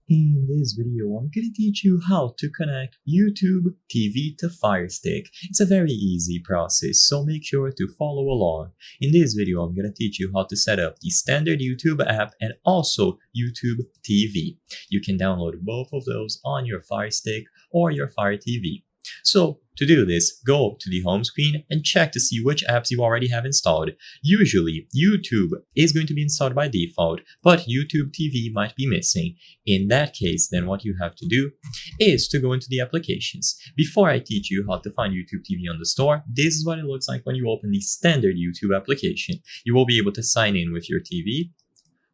In this video, I'm going to teach you how to connect YouTube TV to Firestick. It's a very easy process, so make sure to follow along. In this video, I'm going to teach you how to set up the standard YouTube app and also YouTube TV. You can download both of those on your Firestick or your Fire TV. So to do this, go to the home screen and check to see which apps you already have installed. Usually, YouTube is going to be installed by default, but YouTube TV might be missing. In that case, then what you have to do is to go into the applications. Before I teach you how to find YouTube TV on the store, this is what it looks like when you open the standard YouTube application. You will be able to sign in with your TV,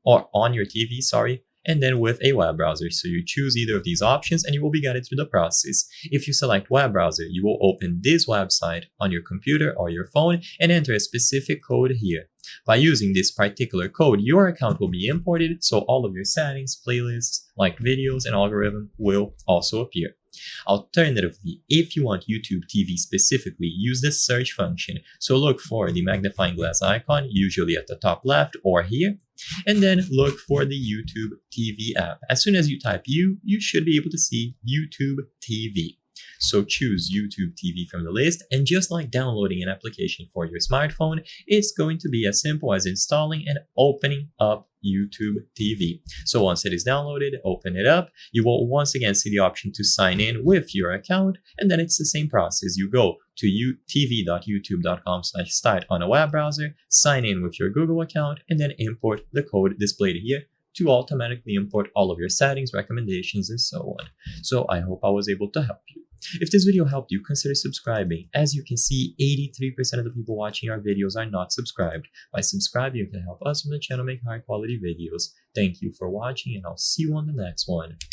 or on your TV, sorry, and then with a web browser. So you choose either of these options and you will be guided through the process. If you select web browser, you will open this website on your computer or your phone and enter a specific code here. By using this particular code, your account will be imported, so all of your settings, playlists, like videos, and algorithm will also appear. Alternatively, if you want YouTube TV specifically, use the search function. So look for the magnifying glass icon, usually at the top left or here, and then look for the YouTube TV app. As soon as you type you should be able to see YouTube TV. So choose YouTube TV from the list, and just like downloading an application for your smartphone, it's going to be as simple as installing and opening up YouTube TV. So once it is downloaded, open it up. You will once again see the option to sign in with your account, and then it's the same process. You go to tv.youtube.com/start on a web browser, sign in with your Google account, and then import the code displayed here to automatically import all of your settings, recommendations, and so on. So I hope I was able to help you. If this video helped you, consider subscribing. As you can see, 83% of the people watching our videos are not subscribed. By subscribing, you can help us on the channel make high quality videos. Thank you for watching, and I'll see you on the next one.